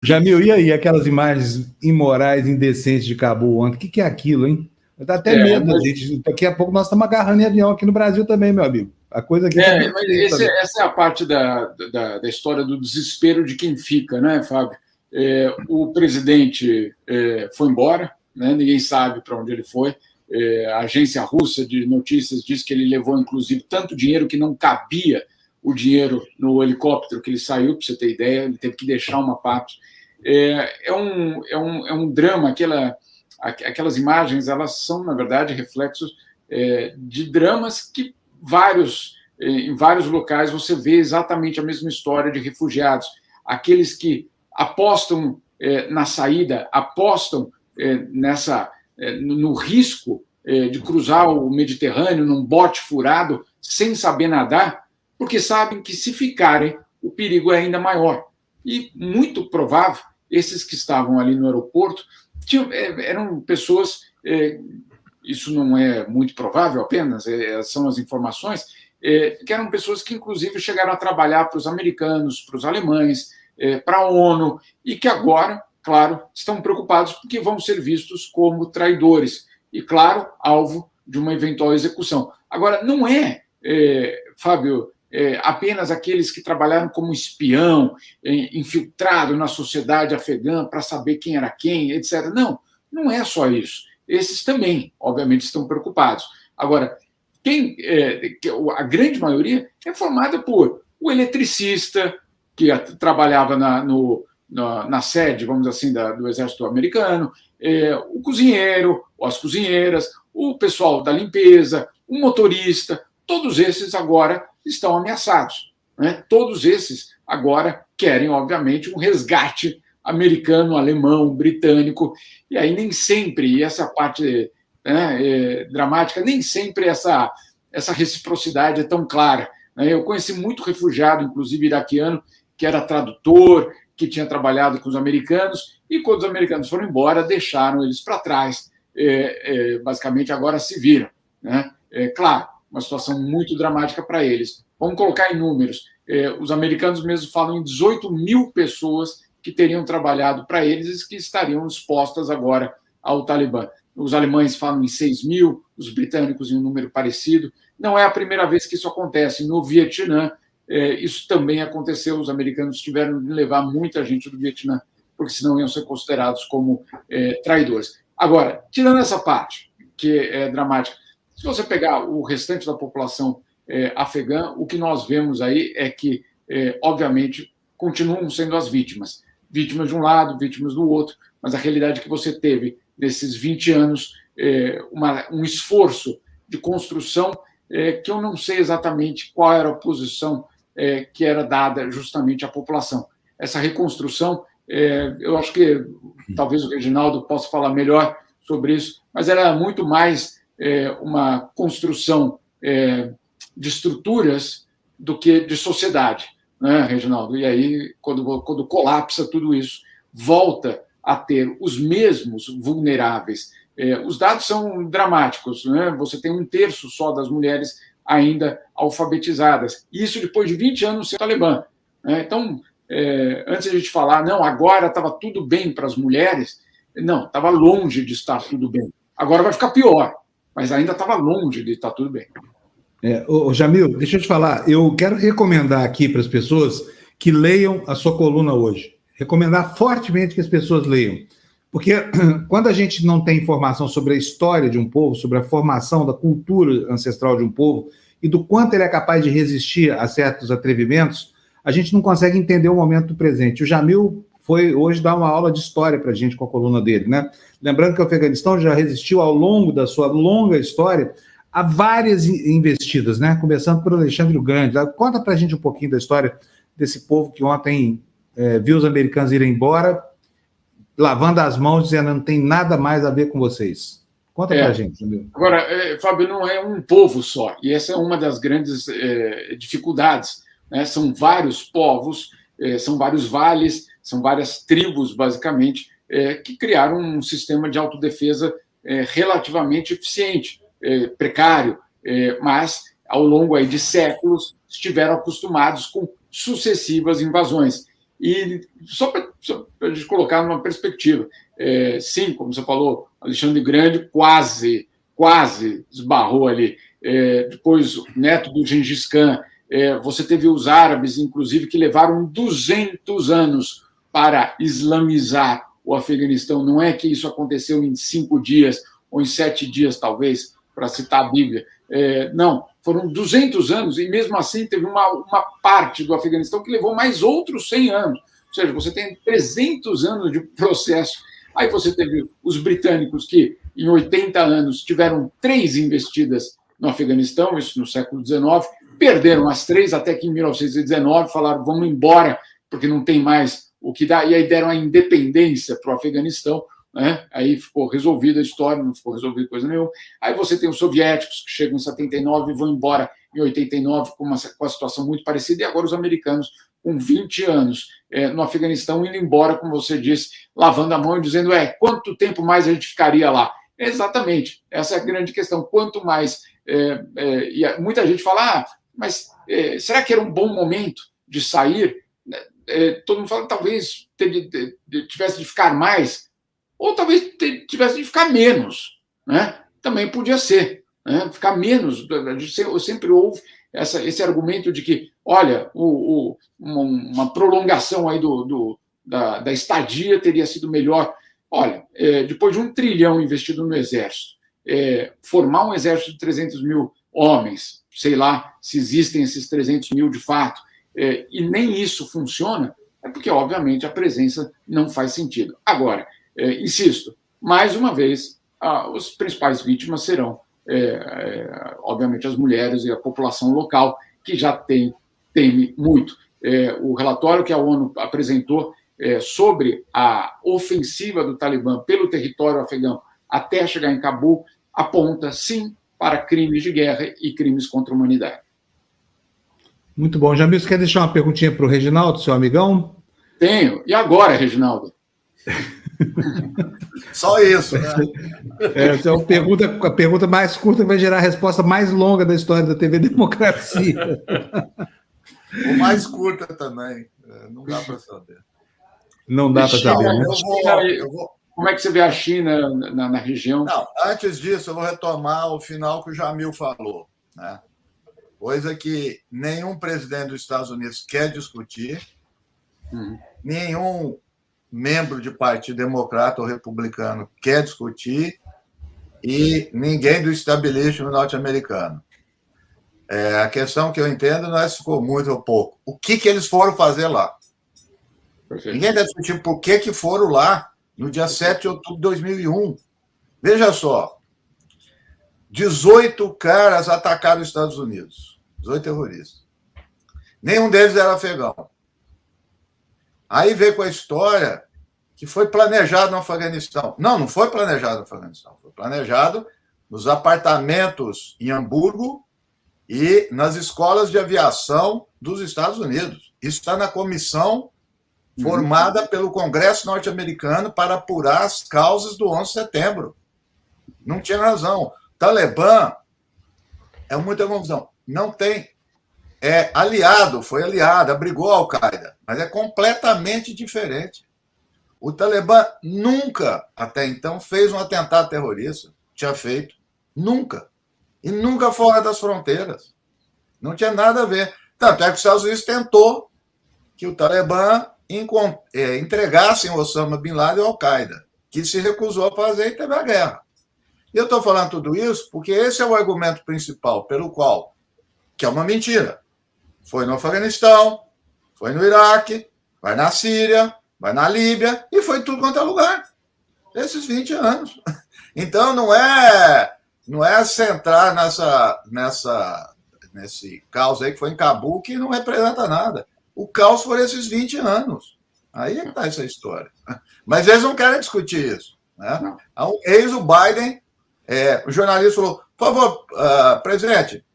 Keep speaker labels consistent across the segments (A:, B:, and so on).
A: Jamil, e aí, aquelas imagens imorais, indecentes de Cabul ontem? O que é aquilo, hein? Dá até medo da gente. Daqui a pouco nós estamos agarrando em avião aqui no Brasil também, meu amigo. A coisa aqui está bem
B: Mas
A: feia também.
B: essa é a parte da história do desespero de quem fica, né, Fábio? O presidente foi embora, né, ninguém sabe para onde ele foi. A agência russa de notícias diz que ele levou, inclusive, tanto dinheiro que não cabia o dinheiro no helicóptero que ele saiu, para você ter ideia, ele teve que deixar uma parte. É um drama, aquelas imagens, elas são, na verdade, reflexos de dramas que em vários locais você vê exatamente a mesma história de refugiados. Aqueles que apostam na saída, apostam no risco de cruzar o Mediterrâneo num bote furado sem saber nadar, porque sabem que se ficarem, o perigo é ainda maior. E muito provável, esses que estavam ali no aeroporto eram pessoas, isso não é muito provável apenas, são as informações, que eram pessoas que, inclusive, chegaram a trabalhar para os americanos, para os alemães, para a ONU, e que agora, claro, estão preocupados porque vão ser vistos como traidores e, claro, alvo de uma eventual execução. Agora, não Fábio, apenas aqueles que trabalharam como espião, infiltrado na sociedade afegã para saber quem era quem, etc. Não, não é só isso. Esses também, obviamente, estão preocupados. Agora, a grande maioria é formada por o eletricista, que trabalhava na sede, vamos dizer assim, do Exército Americano, o cozinheiro, ou as cozinheiras, o pessoal da limpeza, o motorista, todos esses agora estão ameaçados. Né? Todos esses agora querem, obviamente, um resgate americano, alemão, britânico, e aí nem sempre, e essa parte dramática, nem sempre essa reciprocidade é tão clara. Né? Eu conheci muito refugiado, inclusive iraquiano, que era tradutor, que tinha trabalhado com os americanos, e quando os americanos foram embora, deixaram eles para trás, basicamente agora se viram. Né? Claro, uma situação muito dramática para eles. Vamos colocar em números. Os americanos mesmo falam em 18 mil pessoas que teriam trabalhado para eles e que estariam expostas agora ao Talibã. Os alemães falam em 6 mil, os britânicos em um número parecido. Não é a primeira vez que isso acontece. No Vietnã, isso também aconteceu. Os americanos tiveram de levar muita gente do Vietnã, porque senão iam ser considerados como traidores. Agora, tirando essa parte, que é dramática, se você pegar o restante da população afegã, o que nós vemos aí é que, obviamente, continuam sendo as vítimas. Vítimas de um lado, vítimas do outro, mas a realidade é que você teve, nesses 20 anos, um esforço de construção que eu não sei exatamente qual era a posição que era dada justamente à população. Essa reconstrução, eu acho que talvez o Reginaldo possa falar melhor sobre isso, mas era muito mais uma construção de estruturas do que de sociedade, né, Reginaldo? E aí, quando colapsa tudo isso, volta a ter os mesmos vulneráveis. Os dados são dramáticos, né? Você tem 1/3 só das mulheres ainda alfabetizadas. Isso depois de 20 anos sem o Talibã. Né? Então, antes de a gente falar, não, agora estava tudo bem para as mulheres, não, estava longe de estar tudo bem. Agora vai ficar pior, mas ainda estava longe de estar tudo bem.
A: Jamil, deixa eu te falar, eu quero recomendar aqui para as pessoas que leiam a sua coluna hoje. Recomendar fortemente que as pessoas leiam. Porque quando a gente não tem informação sobre a história de um povo, sobre a formação da cultura ancestral de um povo e do quanto ele é capaz de resistir a certos atrevimentos, a gente não consegue entender o momento do presente. O Jamil foi hoje dar uma aula de história para a gente com a coluna dele, né? Lembrando que o Afeganistão já resistiu ao longo da sua longa história a várias investidas, né? Começando por Alexandre o Grande. Conta para a gente um pouquinho da história desse povo que ontem viu os americanos irem embora, lavando as mãos, dizendo não tem nada mais a ver com vocês. Conta para a gente, Jamil.
B: Agora, Fábio, não é um povo só, e essa é uma das grandes dificuldades. Né? São vários povos, são vários vales, são várias tribos, basicamente, que criaram um sistema de autodefesa relativamente eficiente, precário, mas, ao longo aí de séculos, estiveram acostumados com sucessivas invasões. E só para a gente colocar numa perspectiva, sim, como você falou, Alexandre Grande quase esbarrou ali. Depois, o neto do Gengis Khan, você teve os árabes, inclusive, que levaram 200 anos para islamizar o Afeganistão. Não é que isso aconteceu em 5 dias ou em 7 dias, talvez, para citar a Bíblia. Não, foram 200 anos e, mesmo assim, teve uma parte do Afeganistão que levou mais outros 100 anos. Ou seja, você tem 300 anos de processo. Aí você teve os britânicos que, em 80 anos, tiveram 3 investidas no Afeganistão, isso no século XIX, perderam as 3, até que em 1919 falaram, vamos embora, porque não tem mais o que dar, e aí deram a independência para o Afeganistão, né? Aí ficou resolvida a história, não ficou resolvida coisa nenhuma. Aí você tem os soviéticos, que chegam em 79 e vão embora em 89, com uma situação muito parecida, e agora os americanos, com 20 anos no Afeganistão, indo embora, como você disse, lavando a mão e dizendo, quanto tempo mais a gente ficaria lá? Exatamente, essa é a grande questão, quanto mais... e muita gente fala, mas será que era um bom momento de sair? Todo mundo fala, talvez tivesse de ficar mais, ou talvez tivesse de ficar menos, né? Também podia ser, né? Ficar menos. Eu sempre ouve esse argumento de que, olha, uma prolongação aí da estadia teria sido melhor. Olha, depois de 1 trilhão investido no Exército, formar um exército de 300 mil homens, sei lá se existem esses 300 mil de fato, e nem isso funciona, é porque, obviamente, a presença não faz sentido. Agora, insisto, mais uma vez, as principais vítimas serão, obviamente, as mulheres e a população local, que já teme muito. O relatório que a ONU apresentou sobre a ofensiva do Talibã pelo território afegão até chegar em Cabul aponta, sim, para crimes de guerra e crimes contra a humanidade.
A: Muito bom. Jamil, você quer deixar uma perguntinha para o Reginaldo, seu amigão?
B: Tenho. E agora, Reginaldo?
C: Só isso, né?
A: Essa é a pergunta mais curta vai gerar a resposta mais longa da história da TV Democracia.
C: Ou mais curta também. Não dá para saber.
A: Não dá para saber, né?
B: Como é que você vê a China na região?
C: Não, antes disso, eu vou retomar o final que o Jamil falou, né? Coisa que nenhum presidente dos Estados Unidos quer discutir, nenhum membro de partido democrata ou republicano quer discutir e ninguém do establishment norte-americano. A questão que eu entendo não é se ficou muito ou pouco. O que eles foram fazer lá? Perfeito. Ninguém está discutindo por que foram lá no dia 7 de outubro de 2001. Veja só, 18 caras atacaram os Estados Unidos, 18 terroristas. Nenhum deles era afegão. Aí veio com a história que foi planejado no Afeganistão. Não foi planejado no Afeganistão. Foi planejado nos apartamentos em Hamburgo e nas escolas de aviação dos Estados Unidos. Isso está na comissão formada pelo Congresso norte-americano para apurar as causas do 11 de setembro. Não tinha razão. Talibã é muita confusão. Não tem. Foi aliado, abrigou a Al-Qaeda, mas é completamente diferente. O Talibã nunca, até então, fez um atentado terrorista. Tinha feito. Nunca. E nunca fora das fronteiras. Não tinha nada a ver. Tanto é que os Estados Unidos tentou que o Talibã entregassem o Osama Bin Laden ao Al-Qaeda, que se recusou a fazer e teve a guerra. E eu estou falando tudo isso porque esse é o argumento principal pelo qual, que é uma mentira, foi no Afeganistão, foi no Iraque, vai na Síria, vai na Líbia e foi tudo quanto é lugar. Esses 20 anos. Então, não é centrar nesse caos aí que foi em Cabul, que não representa nada. O caos foram esses 20 anos. Aí é que está essa história. Mas eles não querem discutir isso. Né? Eis o Biden, o jornalista falou, por favor, presidente,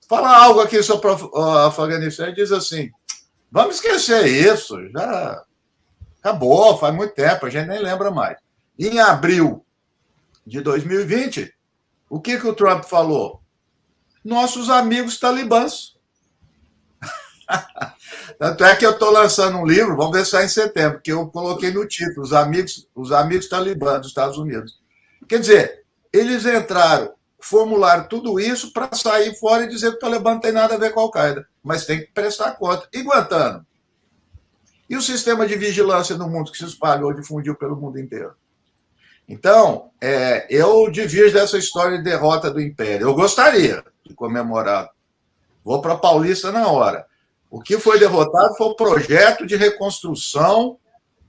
C: fala algo aqui sobre o Afeganistão. Ele diz assim, vamos esquecer isso, já acabou, faz muito tempo, a gente nem lembra mais. Em abril de 2020, o que o Trump falou? Nossos amigos talibãs. Tanto é que eu estou lançando um livro, vamos ver se sai em setembro, que eu coloquei no título, Os Amigos Talibã dos Estados Unidos. Quer dizer, eles entraram, formularam tudo isso para sair fora e dizer que o Talibã não tem nada a ver com a Al-Qaeda, mas tem que prestar conta. E Guantánamo? E o sistema de vigilância no mundo que se espalhou, difundiu pelo mundo inteiro? Então, eu divirjo dessa história de derrota do Império. Eu gostaria de comemorar. Vou para a Paulista na hora. O que foi derrotado foi o projeto de reconstrução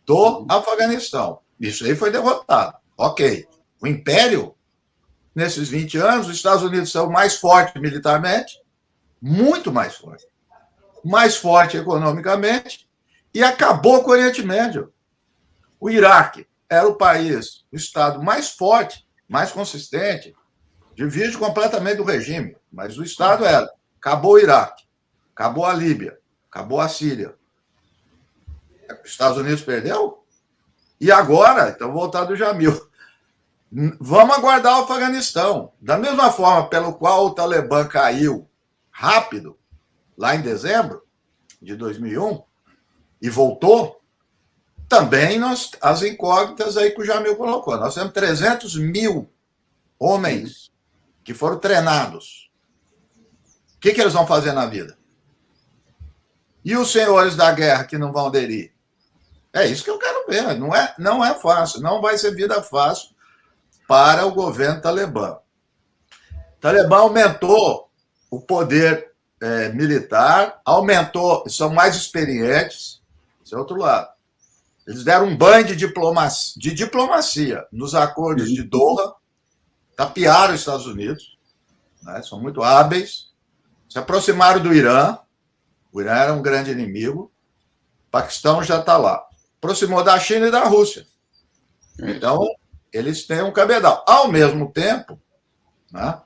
C: do Afeganistão. Isso aí foi derrotado. Ok. O Império, nesses 20 anos, os Estados Unidos são mais fortes militarmente, muito mais forte economicamente, e acabou com o Oriente Médio. O Iraque era o país, o Estado mais forte, mais consistente, divide completamente do regime, mas o Estado era. Acabou o Iraque, acabou a Líbia, acabou a Síria. Os Estados Unidos perdeu? E agora, então, vou voltar do Jamil. Vamos aguardar o Afeganistão. Da mesma forma pelo qual o Talibã caiu rápido, lá em dezembro de 2001, e voltou, também as incógnitas aí que o Jamil colocou. Nós temos 300 mil homens que foram treinados. O que eles vão fazer na vida? E os senhores da guerra que não vão aderir? É isso que eu quero ver. Não é fácil. Não vai ser vida fácil para o governo Talibã. O Talibã aumentou o poder militar, são mais experientes. Esse é outro lado. Eles deram um banho de diplomacia nos acordos de Doha, tapearam os Estados Unidos, né? São muito hábeis, se aproximaram do Irã. O Irã era um grande inimigo, o Paquistão já está lá. Aproximou da China e da Rússia. Então, eles têm um cabedal. Ao mesmo tempo, né,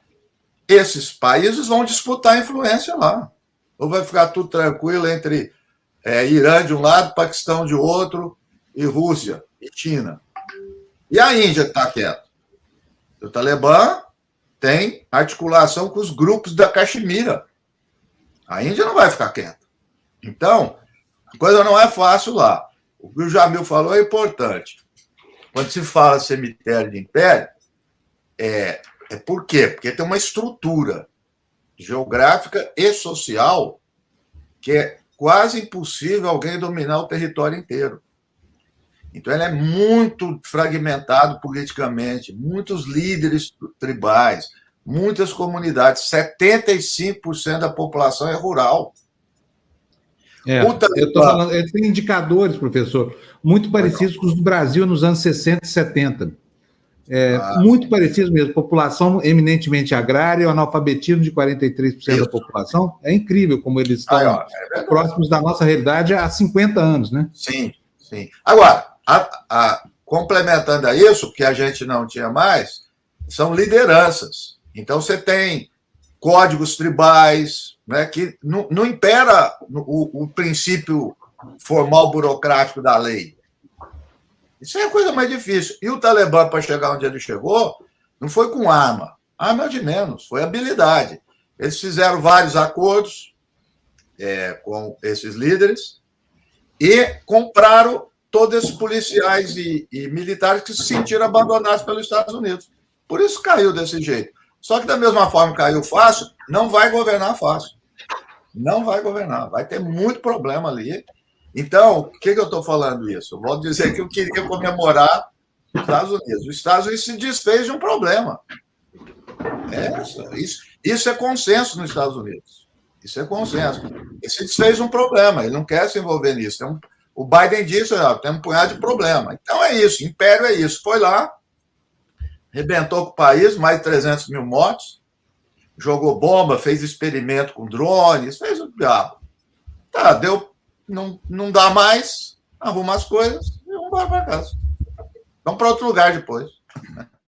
C: esses países vão disputar influência lá. Ou vai ficar tudo tranquilo entre Irã de um lado, Paquistão de outro, e Rússia e China. E a Índia que está quieta? O Talibã tem articulação com os grupos da Caxemira. A Índia não vai ficar quieta. Então, a coisa não é fácil lá. O que o Jamil falou é importante. Quando se fala cemitério de império, por quê? Porque tem uma estrutura geográfica e social que é quase impossível alguém dominar o território inteiro. Então, ele é muito fragmentado politicamente, muitos líderes tribais, muitas comunidades, 75% da população é rural.
A: Eu estou falando, tem indicadores, professor, muito parecidos com os do Brasil nos anos 60 e 70. Muito parecidos mesmo. População eminentemente agrária, o analfabetismo de 43% da população. É incrível como eles estão próximos da nossa realidade há 50 anos, né?
C: Sim, sim. Agora, complementando a isso, que a gente não tinha mais, são lideranças. Então, você tem códigos tribais, né, que não impera o princípio formal burocrático da lei. Isso é a coisa mais difícil. E o Talibã, para chegar onde ele chegou, não foi com arma. Arma é de menos, foi habilidade. Eles fizeram vários acordos com esses líderes e compraram todos esses policiais e militares que se sentiram abandonados pelos Estados Unidos. Por isso caiu desse jeito. Só que, da mesma forma que caiu fácil, não vai governar fácil. Não vai governar. Vai ter muito problema ali. Então, por que eu estou falando isso? Eu vou dizer que eu queria comemorar os Estados Unidos. Os Estados Unidos se desfez de um problema. Isso é consenso nos Estados Unidos. Isso é consenso. Ele se desfez de um problema. Ele não quer se envolver nisso. O Biden disse, tem um punhado de problema. Então, é isso. Império é isso. Foi lá, arrebentou com o país, mais de 300 mil mortos, jogou bomba, fez experimento com drones, fez o diabo. Não dá mais, arruma as coisas e vamos para casa. Vamos para outro lugar depois.